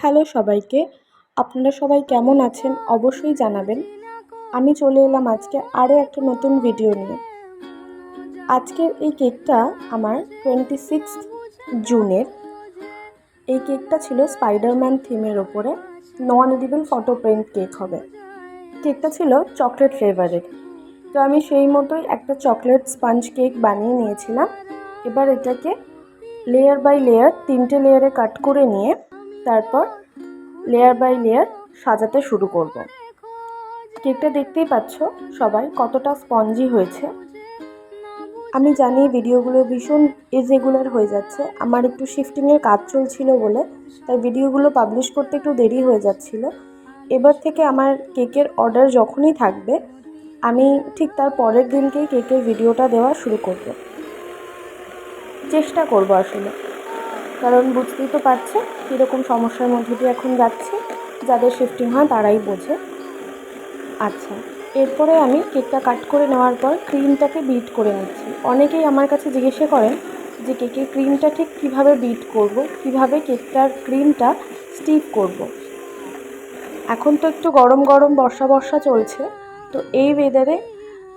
Hello সবাইকে, আপনারা সবাই কেমন আছেন অবশ্যই জানাবেন। আমি চলে এলাম আজকে আরও একটা নতুন ভিডিও নিয়ে। আজকের এই কেকটা আমার 26 জুনের। এই কেকটা ছিল স্পাইডারম্যান থিমের ওপরে নন এডিবল ফটো প্রিন্ট কেক হবে। কেকটা ছিল চকলেট ফ্লেভারের। তো আমি সেই মতোই একটা চকলেট স্পঞ্জ কেক বানিয়ে নিয়েছিলাম। এবার এটাকে লেয়ার বাই লেয়ার 3টে লেয়ারে কাট করে নিয়ে তারপর লেয়ার বাই লেয়ার সাজাতে শুরু করব। কেকটা দেখতেই পাচ্ছ সবাই কতটা স্পঞ্জি হয়েছে। আমি জানি ভিডিওগুলো ভীষণ ইরেগুলার হয়ে যাচ্ছে, আমার একটু শিফটিংয়ের কাজ চলছিল বলে তাই ভিডিওগুলো পাবলিশ করতে একটু দেরি হয়ে যাচ্ছিল। এবার থেকে আমার কেকের অর্ডার যখনই থাকবে আমি ঠিক তার পরের দিনকেই কেকের ভিডিওটা দেওয়া শুরু করব। চেষ্টা করব আসলে, কারণ বুঝতেই তো পারছে কীরকম সমস্যার মধ্যে দিয়ে এখন যাচ্ছি। যাদের শিফটিং হয় তারাই বোঝে। আচ্ছা, এরপরে আমি কেকটা কাট করে নেওয়ার পর ক্রিমটাকে বিট করে নিচ্ছি। অনেকেই আমার কাছে জিজ্ঞাসা করেন যে কেকের ক্রিমটা ঠিক কীভাবে বিট করব, কীভাবে কেকটার ক্রিমটা স্টিফ করব। এখন তো একটু গরম গরম বর্ষা বর্ষা চলছে, তো এই ওয়েদারে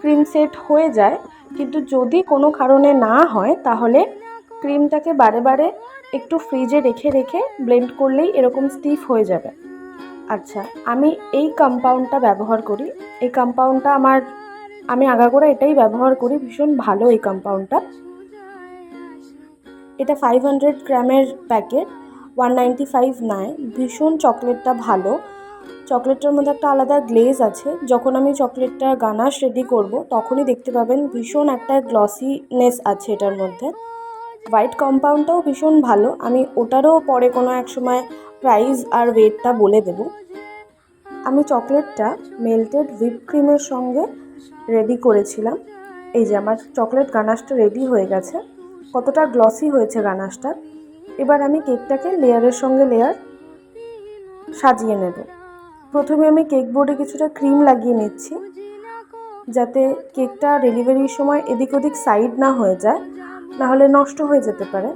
ক্রিম সেট হয়ে যায়, কিন্তু যদি কোনো কারণে না হয় তাহলে ক্রিমটাকে বারে বারে একটু ফ্রিজে রেখে রেখে ব্লেন্ড করলেই এরকম স্টিফ হয়ে যাবে। আচ্ছা, আমি এই কম্পাউন্ডটা ব্যবহার করি। এই কম্পাউন্ডটা আমি আগাগোড়া এটাই ব্যবহার করি, ভীষণ ভালো এই কম্পাউন্ডটা। এটা 500 গ্রামের প্যাকেট, 195 নেয়। ভীষণ চকলেটটা ভালো। চকলেটটার মধ্যে একটা আলাদা গ্লেজ আছে। যখন আমি চকলেটটা গানাশ রেডি করব তখনই দেখতে পাবেন ভীষণ একটা গ্লসিনেস আছে এটার মধ্যে। হোয়াইট কম্পাউন্ডটাও ভীষণ ভালো, আমি ওটারও পরে কোনো এক সময় প্রাইস আর ওয়েটটা বলে দেব। আমি চকলেটটা মেল্টেড হুইপ ক্রিমের সঙ্গে রেডি করেছিলাম। এই যে আমার চকলেট গানাশটা রেডি হয়ে গেছে, কতটা গ্লসি হয়েছে গানাশটা। এবার আমি কেকটাকে লেয়ারের সঙ্গে লেয়ার সাজিয়ে নেব। প্রথমে আমি কেক বোর্ডে কিছুটা ক্রিম লাগিয়ে নিচ্ছি, যাতে কেকটা ডেলিভারির সময় এদিক ওদিক সাইড না হয়ে যায়, নাহলে নষ্ট হয়ে যেতে পারে।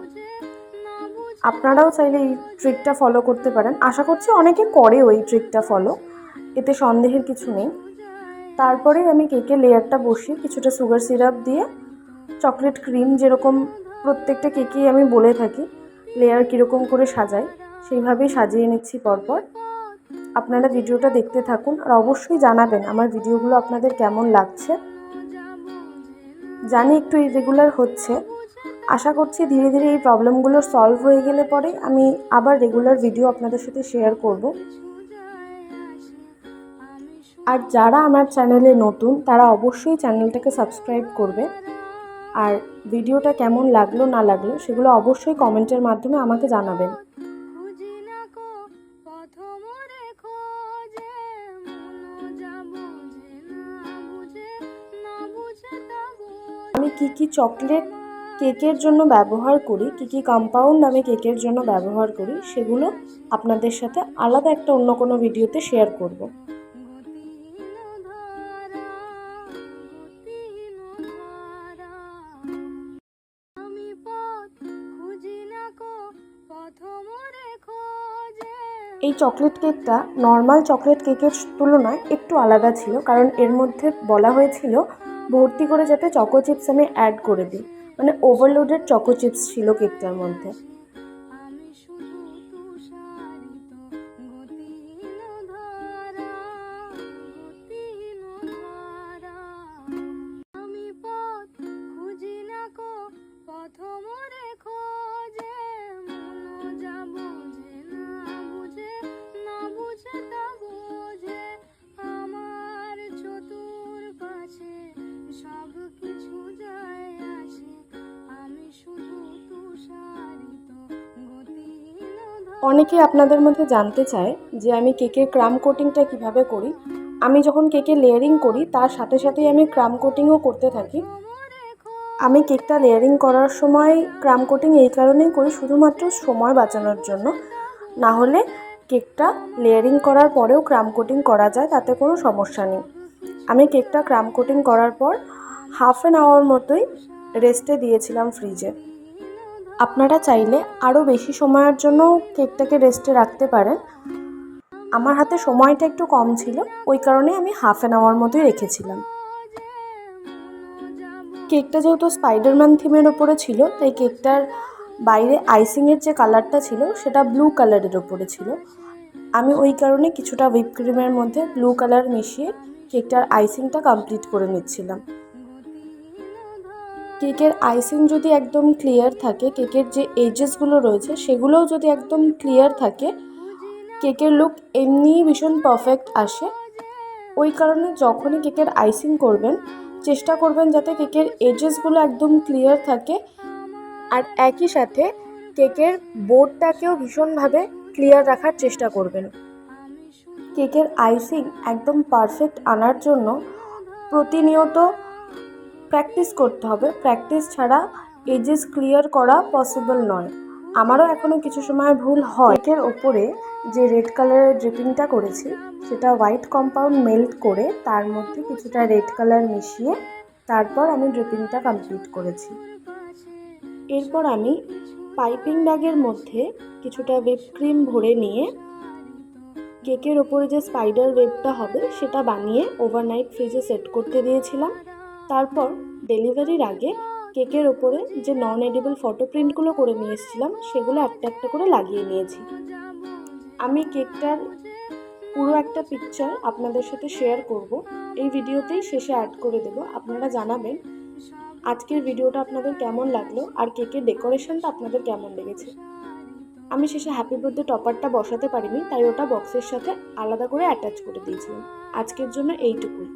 আপনারাও চাইলে এই ট্রিকটা ফলো করতে পারেন। আশা করছি অনেকে করে ওই ট্রিকটা ফলো, এতে সন্দেহের কিছু নেই। তারপরে আমি কেকের লেয়ারটা বসিয়ে কিছুটা সুগার সিরাপ দিয়ে চকলেট ক্রিম, যেরকম প্রত্যেকটা কেকেই আমি বলে থাকি লেয়ার কীরকম করে সাজাই, সেইভাবেই সাজিয়ে নিচ্ছি পরপর। আপনারা ভিডিওটা দেখতে থাকুন আর অবশ্যই জানাবেন আমার ভিডিওগুলো আপনাদের কেমন লাগছে। জানি একটু ইরেগুলার হচ্ছে, আশা করছি ধীরে ধীরে এই প্রবলেমগুলো সলভ হয়ে গেলে পরে আমি আবার রেগুলার ভিডিও আপনাদের সাথে শেয়ার করব। আর যারা আমার চ্যানেলে নতুন তারা অবশ্যই চ্যানেলটাকে সাবস্ক্রাইব করবে। আর ভিডিওটা কেমন লাগলো না লাগলো সেগুলো অবশ্যই কমেন্টের মাধ্যমে আমাকে জানাবেন। আমি কি চকলেট কেকের জন্য ব্যবহার করি, কি কম্পাউন্ড আমি কেকের জন্য ব্যবহার করি, সেগুলো আপনাদের সাথে আলাদা একটা অন্য কোনো ভিডিওতে শেয়ার করব। এই চকলেট কেকটা নর্মাল চকলেট কেকের তুলনায় একটু আলাদা ছিল, কারণ এর মধ্যে বলা হয়েছিল ভর্তি করে যাতে চকো চিপস আমি অ্যাড করে দিই, মানে ওভারলোডেড চকো চিপস ছিল কেকটার মধ্যে। অনেকেই আপনাদের মধ্যে জানতে চায় যে আমি কেকের ক্রাম কোটিংটা কিভাবে করি। আমি যখন কেকে লেয়ারিং করি তার সাথে সাথেই আমি ক্রাম কোটিংও করতে থাকি। আমি কেকটা লেয়ারিং করার সময় ক্রাম কোটিং এই কারণেই করি, শুধুমাত্র সময় বাঁচানোর জন্য। না হলে কেকটা লেয়ারিং করার পরেও ক্রাম কোটিং করা যায়, তাতে কোনো সমস্যা নেই। আমি কেকটা ক্রাম কোটিং করার পর হাফ অ্যান আওয়ার মতোই রেস্টে দিয়েছিলাম ফ্রিজে। আপনারা চাইলে আরও বেশি সময়ের জন্য কেকটাকে রেস্টে রাখতে পারেন। আমার হাতে সময়টা একটু কম ছিল, ওই কারণে আমি হাফ অ্যান আওয়ার মতোই রেখেছিলাম। কেকটা যেহেতু স্পাইডারম্যান থিমের ওপরে ছিল, তাই কেকটার বাইরে আইসিংয়ের যে কালারটা ছিল সেটা ব্লু কালারের ওপরে ছিল। আমি ওই কারণে কিছুটা হুইপ ক্রিমের মধ্যে ব্লু কালার মিশিয়ে কেকটার আইসিংটা কমপ্লিট করে নিচ্ছিলাম। কেকের আইসিং যদি একদম ক্লিয়ার থাকে, কেকের যে এজেসগুলো রয়েছে সেগুলোও যদি একদম ক্লিয়ার থাকে, কেকের লুক এমনিই ভীষণ পারফেক্ট আসে। ওই কারণে যখনই কেকের আইসিং করবেন, চেষ্টা করবেন যাতে কেকের এজেসগুলো একদম ক্লিয়ার থাকে, আর একই সাথে কেকের বোর্ডটাকেও ভীষণভাবে ক্লিয়ার রাখার চেষ্টা করবেন। কেকের আইসিং একদম পারফেক্ট আনার জন্য প্রতিনিয়ত প্র্যাকটিস করতে হবে। প্র্যাকটিস ছাড়া এজেস ক্লিয়ার করা পসিবল নয়। আমারও এখনও কিছু সময় ভুল হয়। কেকের ওপরে যে রেড কালারের ড্রিপিংটা করেছি সেটা হোয়াইট কম্পাউন্ড মেল্ট করে তার মধ্যে কিছুটা রেড কালার মিশিয়ে তারপর আমি ড্রিপিংটা কমপ্লিট করেছি। এরপর আমি পাইপিং ব্যাগের মধ্যে কিছুটা হুইপ ক্রিম ভরে নিয়ে কেকের ওপরে যে স্পাইডার ওয়েবটা হবে সেটা বানিয়ে ওভারনাইট ফ্রিজে সেট করতে দিয়েছিলাম। তারপর ডেলিভারির আগে কেকের ওপরে যে নন এডিবল ফটো প্রিন্টগুলো করে নিয়ে এসেছিলাম সেগুলো একটা একটা করে লাগিয়ে নিয়েছি। আমি কেকটার পুরো একটা পিকচার আপনাদের সাথে শেয়ার করব, এই ভিডিওতেই শেষে অ্যাড করে দেব। আপনারা জানাবেন আজকের ভিডিওটা আপনাদের কেমন লাগলো আর কেকের ডেকোরেশনটা আপনাদের কেমন লেগেছে। আমি শেষে হ্যাপি বার্থডে টপারটা বসাতে পারিনি, তাই ওটা বক্সের সাথে আলাদা করে অ্যাটাচ করে দিয়েছিলাম। আজকের জন্য এইটুকুই।